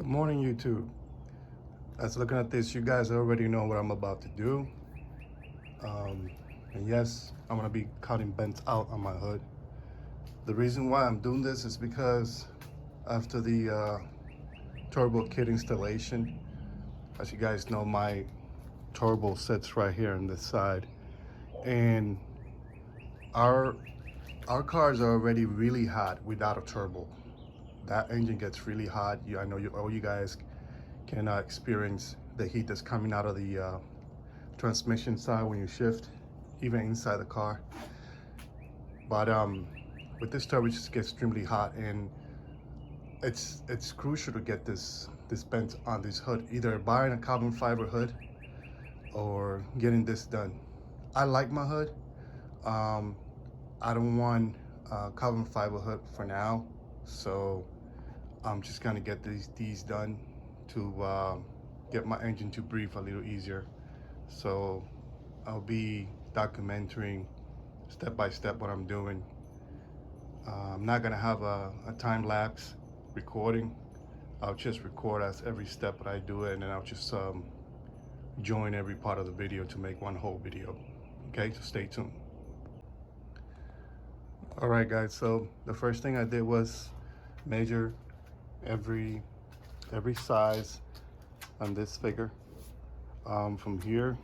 Good morning, YouTube. As looking at this, you guys already know what I'm about to do. And yes, I'm gonna be cutting vents out on my hood. The reason why I'm doing this is because after the turbo kit installation, as you guys know, my turbo sits right here on this side, and our cars are already really hot without a turbo. That engine gets really hot. I know all you guys can experience the heat that's coming out of the transmission side when you shift, even inside the car. But with this turbo, it just gets extremely hot, and it's crucial to get this vent on this hood, either buying a carbon fiber hood or getting this done. I like my hood. I don't want a carbon fiber hood for now, so I'm just gonna get these done to get my engine to breathe a little easier. So I'll be documenting step by step what I'm doing. I'm not gonna have a time lapse recording. I'll just record as every step that I do it, and then I'll just join every part of the video to make one whole video. Okay, so stay tuned. All right, guys, so the first thing I did was measure every size on this figure, from here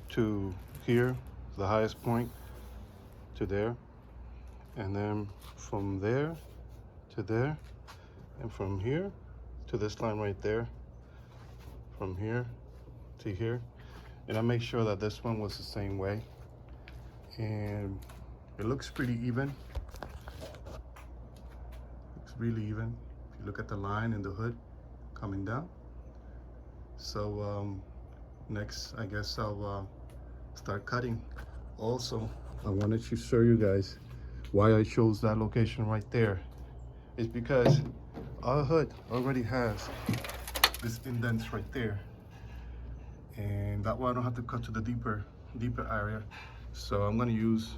to here, the highest point, to there, and then from there to there, and from here to this line right there, from here to here. And I make sure that this one was the same way, and it looks pretty even. Looks really even if you look at the line in the hood coming down. So next, I guess I'll start cutting. Also, I wanted to show you guys why I chose that location right there. It's because our hood already has this indents right there, and that way I don't have to cut to the deeper area. So I'm gonna use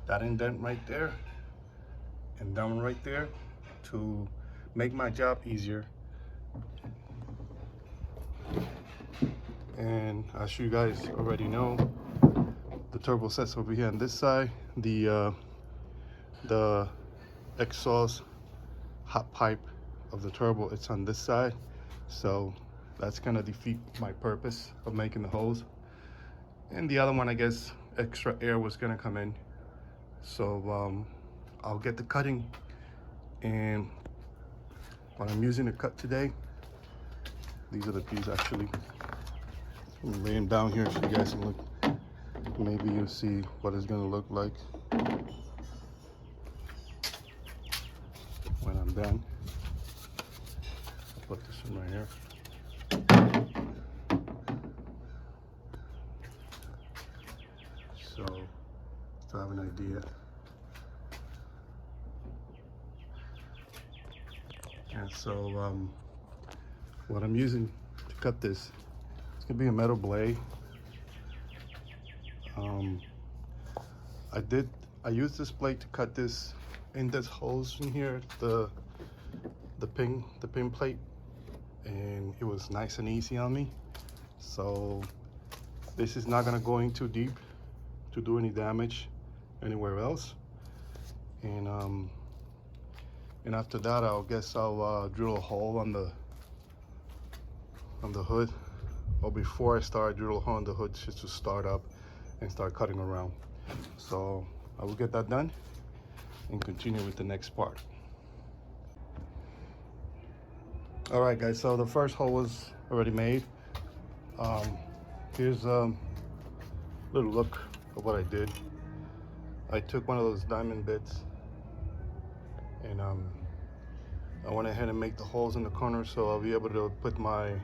that indent right there and that one right there to make my job easier. And as you guys already know, the turbo sets over here on this side. The exhaust hot pipe of the turbo, it's on this side. So that's gonna defeat my purpose of making the hose. And the other one, I guess extra air was gonna come in. So I'll get the cutting, and what I'm using to cut today, these are the pieces actually. I'm laying down here so you guys can look. Maybe you'll see what it's gonna look like when I'm done. I'll put this in right here. So to have an idea. And so what I'm using to cut this, it's gonna be a metal blade. I used this blade to cut this index holes in here, the pin plate, and it was nice and easy on me. So this is not gonna go in too deep to do any damage anywhere else. And after that, I'll drill a hole on the hood, or before I start, drill a hole on the hood just to start up and start cutting around. So I will get that done and continue with the next part. All right, guys, so the first hole was already made. Here's a little look of what I did. I took one of those diamond bits, and I went ahead and make the holes in the corner, so I'll be able to put my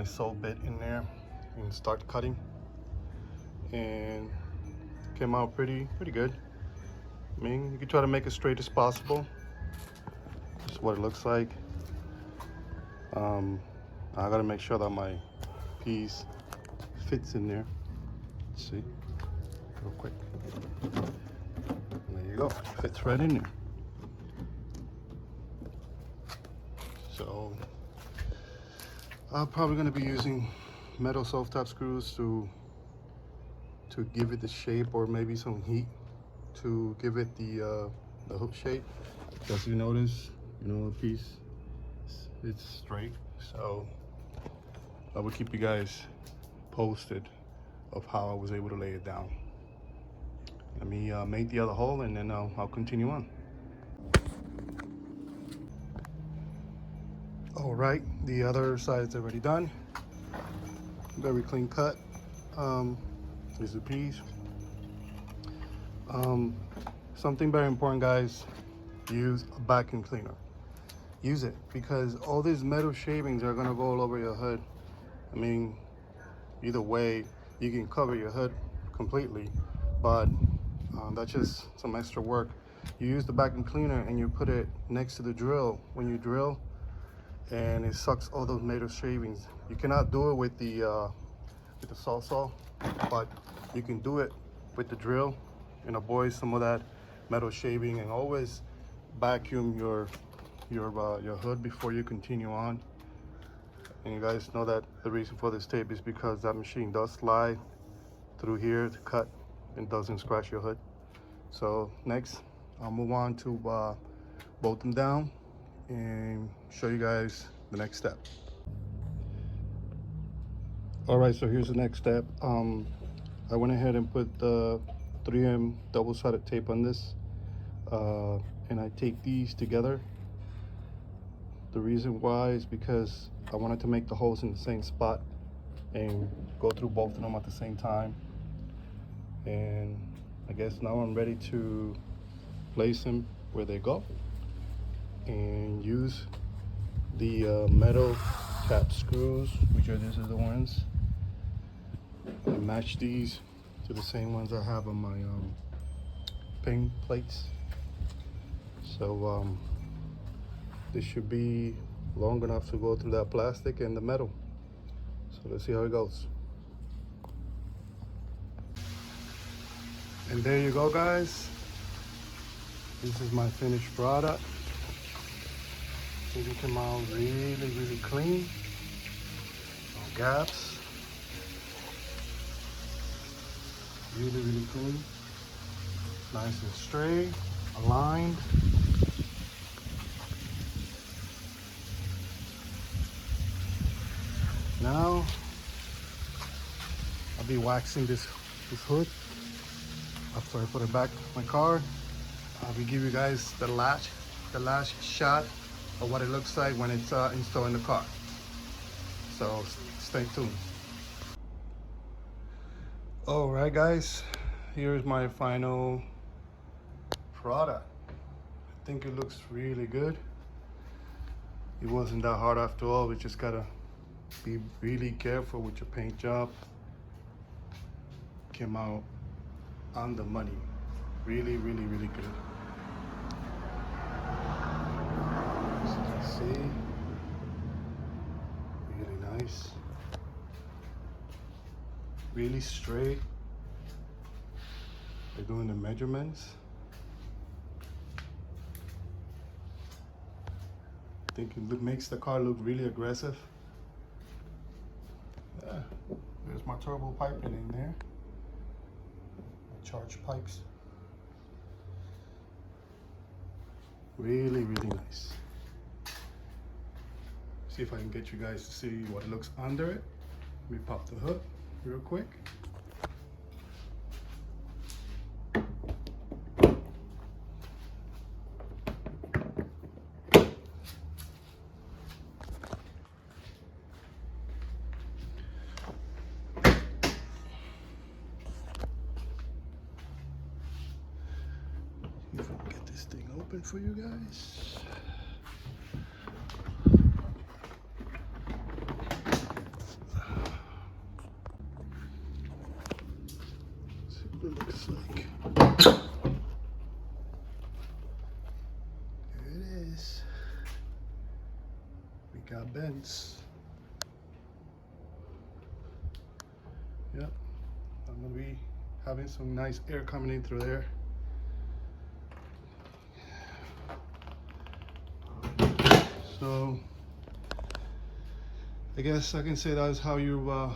sole bit in there and start cutting. And came out pretty good. I mean, you can try to make it straight as possible. This is what it looks like. I gotta make sure that my piece fits in there. Let's see, real quick. There you go, fits right in there. So I'm probably going to be using metal soft top screws to give it the shape, or maybe some heat to give it the hook shape. As you notice, the piece, it's straight. So I will keep you guys posted of how I was able to lay it down. Let me make the other hole, and then I'll continue on. All right, the other side's already done. Very clean cut. Here's the piece. Something very important, guys, use a vacuum cleaner. Use it, because all these metal shavings are gonna go all over your hood. I mean, either way, you can cover your hood completely, but that's just some extra work. You use the vacuum cleaner and you put it next to the drill when you drill, and it sucks all those metal shavings. You cannot do it with the Sawzall, but you can do it with the drill and avoid some of that metal shaving. And always vacuum your hood before you continue on. And you guys know that the reason for this tape is because that machine does slide through here to cut and doesn't scratch your hood. So next, I'll move on to bolt them down and show you guys the next step. All right, so here's the next step. I went ahead and put the 3M double-sided tape on this, and I take these together. The reason why is because I wanted to make the holes in the same spot and go through both of them at the same time. And I guess now I'm ready to place them where they go and use the metal cap screws, which are these are the ones. I match these to the same ones I have on my pin plates. So this should be long enough to go through that plastic and the metal. So let's see how it goes. And there you go, guys. This is my finished product. I think it came out really, really clean. No gaps. Really, really clean. Nice and straight, aligned. Now, I'll be waxing this hood after I put it back in my car. I'll be giving you guys the last shot of what it looks like when it's installed in the car. So stay tuned. All right, guys, here's my final product. I think it looks really good. It wasn't that hard after all. We just gotta be really careful with your paint job. Came out on the money. Really, really, really good. As you can see, really nice. Really straight. They're doing the measurements. I think it makes the car look really aggressive. Yeah, there's my turbo piping in there. My charge pipes. Really, really nice. See if I can get you guys to see what it looks under it. Let me pop the hood real quick. If I can get this thing open for you guys. See what it looks like. There it is. We got vents. Yep. I'm gonna be having some nice air coming in through there. So I guess I can say that's how you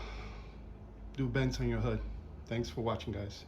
do vents on your hood. Thanks for watching, guys.